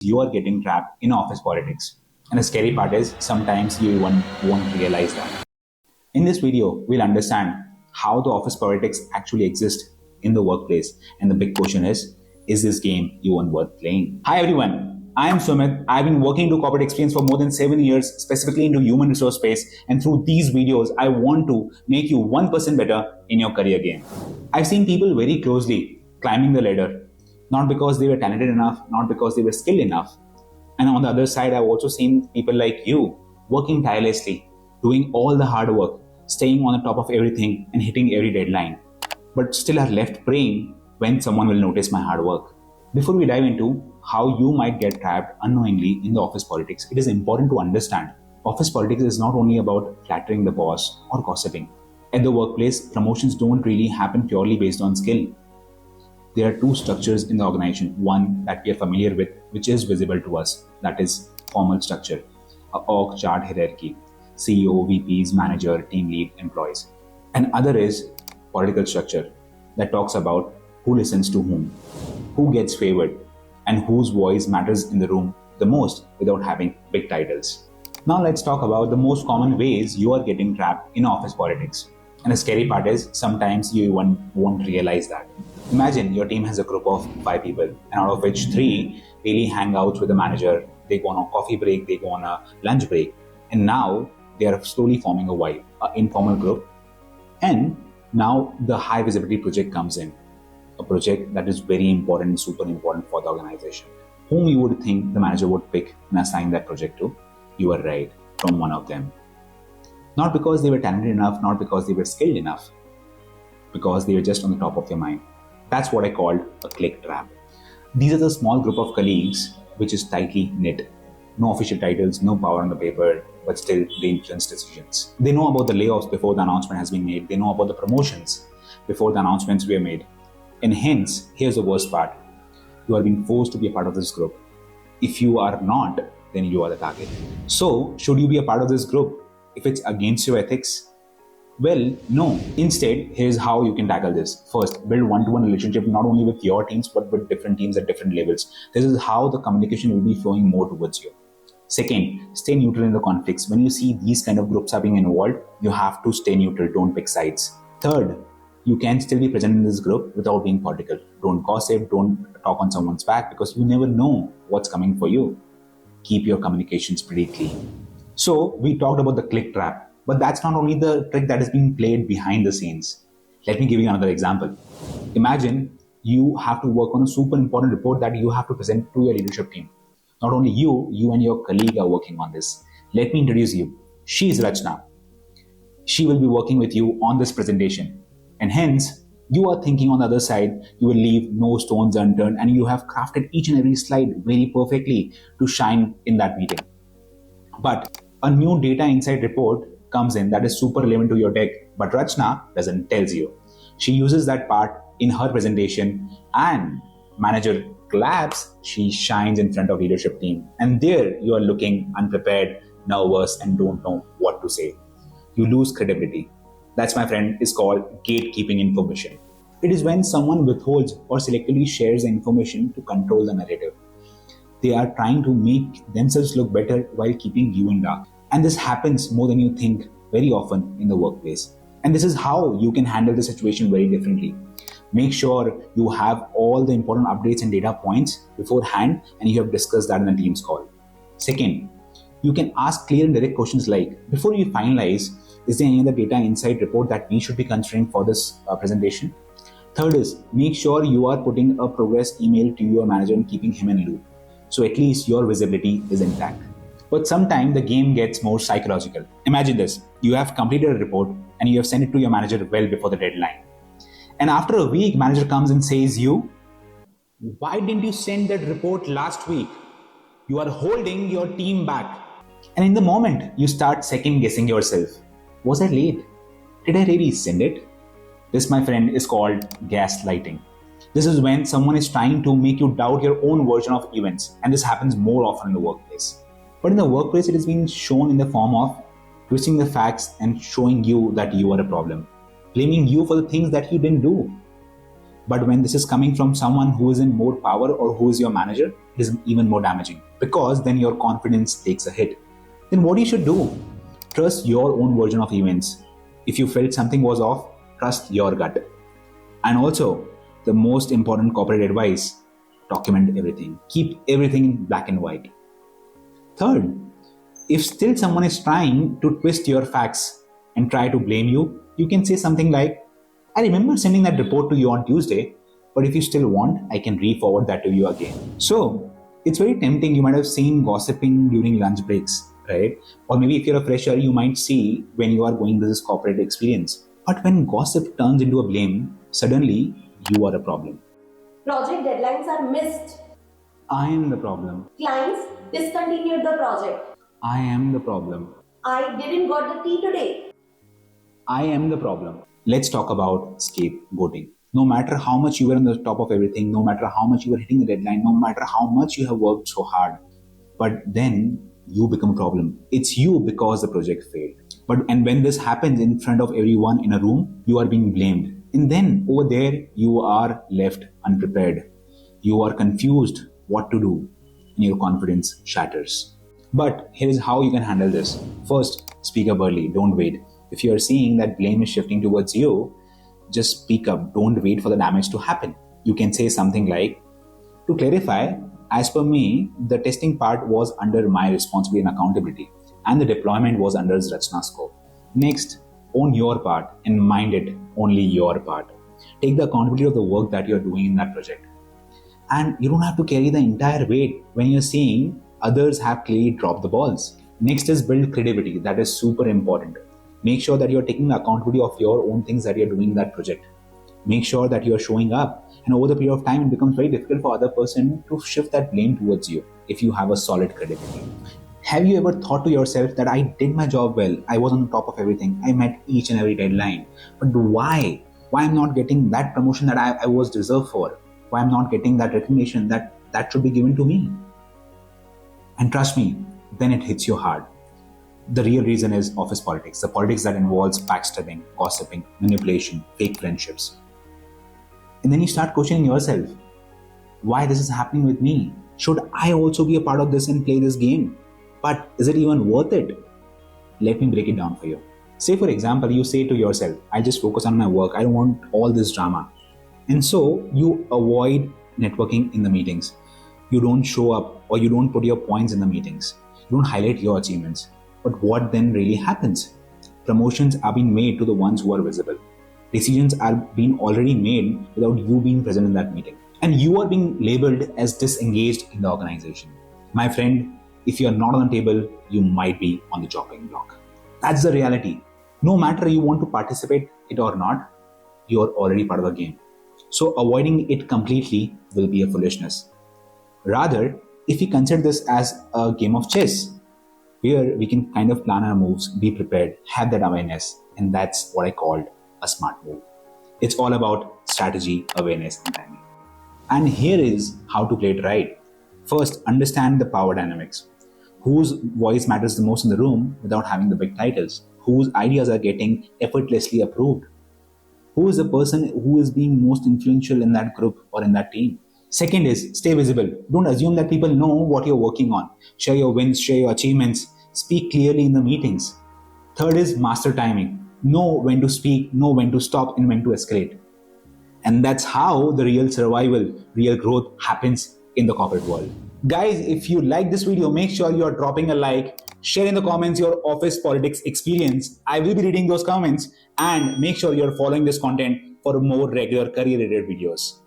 you are getting trapped in office politics. And the scary part is sometimes you even won't realize that. In this video, we'll understand how the office politics actually exist in the workplace. And the big question is this game even worth playing? Hi everyone, I am Sumit. I've been working into corporate experience for more than 7 years, specifically into human resource space. And through these videos, I want to make you 1% better in your career game. I've seen people very closely climbing the ladder, not because they were talented enough, not because they were skilled enough. And on the other side, I've also seen people like you working tirelessly, doing all the hard work, staying on the top of everything and hitting every deadline, but still are left praying when someone will notice my hard work. Before we dive into how you might get trapped unknowingly in the office politics, it is important to understand office politics is not only about flattering the boss or gossiping. At the workplace, promotions don't really happen purely based on skill. There are two structures in the organization. One that we are familiar with, which is visible to us, that is formal structure, a org chart hierarchy, CEO, VPs, manager, team lead, employees. And other is political structure that talks about who listens to whom, who gets favored, and whose voice matters in the room the most without having big titles. Now let's talk about the most common ways you are getting trapped in office politics. And the scary part is sometimes you even won't realize that. Imagine your team has a group of 5 people, and out of which 3 really hang out with the manager. They go on a coffee break, they go on a lunch break, and now they are slowly forming a vibe, an informal group. And now the high visibility project comes in, a project that is very important and super important for the organization. Whom you would think the manager would pick and assign that project to? You are right, from one of them. Not because they were talented enough, not because they were skilled enough, because they were just on the top of their mind. That's what I called a click trap. These are the small group of colleagues which is tightly knit. No official titles, no power on the paper, but still they influence decisions. They know about the layoffs before the announcement has been made. They know about the promotions before the announcements were made. And hence, here's the worst part. You are being forced to be a part of this group. If you are not, then you are the target. So, should you be a part of this group if it's against your ethics? Well, no. Instead, here's how you can tackle this. First, build one-to-one relationship not only with your teams but with different teams at different levels. This is how the communication will be flowing more towards you. Second, stay neutral in the conflicts. When you see these kind of groups are being involved, you have to stay neutral, don't pick sides. Third, you can still be present in this group without being political. Don't gossip, don't talk on someone's back because you never know what's coming for you. Keep your communications pretty clean. So, we talked about the click trap. But that's not only the trick that is being played behind the scenes. Let me give you another example. Imagine you have to work on a super important report that you have to present to your leadership team. Not only you and your colleague are working on this. Let me introduce you. She is Rachna. She will be working with you on this presentation. And hence, you are thinking on the other side, you will leave no stones unturned and you have crafted each and every slide very perfectly to shine in that meeting. But a new data insight report comes in that is super relevant to your deck, but Rachna doesn't tells you. She uses that part in her presentation and manager claps, she shines in front of leadership team. And there you are looking unprepared, nervous and don't know what to say. You lose credibility. That's, my friend, is called gatekeeping information. It is when someone withholds or selectively shares the information to control the narrative. They are trying to make themselves look better while keeping you in dark. And this happens more than you think very often in the workplace. And this is how you can handle the situation very differently. Make sure you have all the important updates and data points beforehand and you have discussed that in the team's call. Second, you can ask clear and direct questions like, before you finalize, is there any other data insight report that we should be considering for this presentation? Third is, make sure you are putting a progress email to your manager and keeping him in loop. So at least your visibility is intact. But sometimes the game gets more psychological. Imagine this. You have completed a report and you have sent it to your manager well before the deadline. And after a week, manager comes and says why didn't you send that report last week? You are holding your team back. And in the moment, you start second guessing yourself. Was I late? Did I really send it? This, my friend, is called gaslighting. This is when someone is trying to make you doubt your own version of events. And this happens more often in the workplace. But in the workplace, it is being shown in the form of twisting the facts and showing you that you are a problem, blaming you for the things that you didn't do. But when this is coming from someone who is in more power or who is your manager, it is even more damaging, because then your confidence takes a hit. Then what you should do? Trust your own version of events. If you felt something was off, trust your gut. And also, the most important corporate advice, document everything. Keep everything in black and white. Third, if still someone is trying to twist your facts and try to blame you, you can say something like, I remember sending that report to you on Tuesday, but if you still want, I can re-forward that to you again. So, it's very tempting. You might have seen gossiping during lunch breaks, right? Or maybe if you're a fresher, you might see when you are going to this corporate experience. But when gossip turns into a blame, suddenly you are a problem. Project deadlines are missed. I am the problem. Clients discontinued the project. I am the problem. I didn't got the tea today. I am the problem. Let's talk about scapegoating. No matter how much you were on the top of everything, no matter how much you were hitting the deadline, no matter how much you have worked so hard, but then you become a problem. It's you because the project failed. And when this happens in front of everyone in a room, you are being blamed. And then over there, you are left unprepared. You are confused what to do, and your confidence shatters. But here is how you can handle this. First, speak up early. Don't wait. If you are seeing that blame is shifting towards you, just speak up. Don't wait for the damage to happen. You can say something like, to clarify, as per me, the testing part was under my responsibility and accountability, and the deployment was under Rachna's scope. Next, own your part and mind it only your part. Take the accountability of the work that you're doing in that project. And you don't have to carry the entire weight when you're seeing others have clearly dropped the balls. Next is build credibility. That is super important. Make sure that you're taking the accountability of your own things that you're doing in that project. Make sure that you're showing up. And over the period of time, it becomes very difficult for other person to shift that blame towards you if you have a solid credibility. Have you ever thought to yourself that I did my job well, I was on top of everything, I met each and every deadline, but why? Why I'm not getting that promotion that I was deserved for? Why I'm not getting that recognition that should be given to me? And trust me, then it hits you hard. The real reason is office politics, the politics that involves backstabbing, gossiping, manipulation, fake friendships. And then you start questioning yourself, why this is happening with me? Should I also be a part of this and play this game? But is it even worth it? Let me break it down for you. Say for example, you say to yourself, I just focus on my work, I don't want all this drama. And so you avoid networking in the meetings. You don't show up or you don't put your points in the meetings. You don't highlight your achievements. But what then really happens? Promotions are being made to the ones who are visible. Decisions are being already made without you being present in that meeting. And you are being labeled as disengaged in the organization. My friend, if you are not on the table, you might be on the chopping block. That's the reality. No matter you want to participate it or not, you are already part of the game. So avoiding it completely will be a foolishness. Rather, if we consider this as a game of chess, where we can kind of plan our moves, be prepared, have that awareness, and that's what I called a smart move. It's all about strategy, awareness, and timing. And here is how to play it right. First, understand the power dynamics. Whose voice matters the most in the room without having the big titles? Whose ideas are getting effortlessly approved? Who is the person who is being most influential in that group or in that team? Second is stay visible. Don't assume that people know what you're working on. Share your wins, share your achievements. Speak clearly in the meetings. Third is master timing. Know when to speak, know when to stop, and when to escalate. And that's how the real survival, real growth happens in the corporate world. Guys, if you like this video, make sure you are dropping a like, share in the comments your office politics experience. I will be reading those comments, and make sure you're following this content for more regular career-related videos.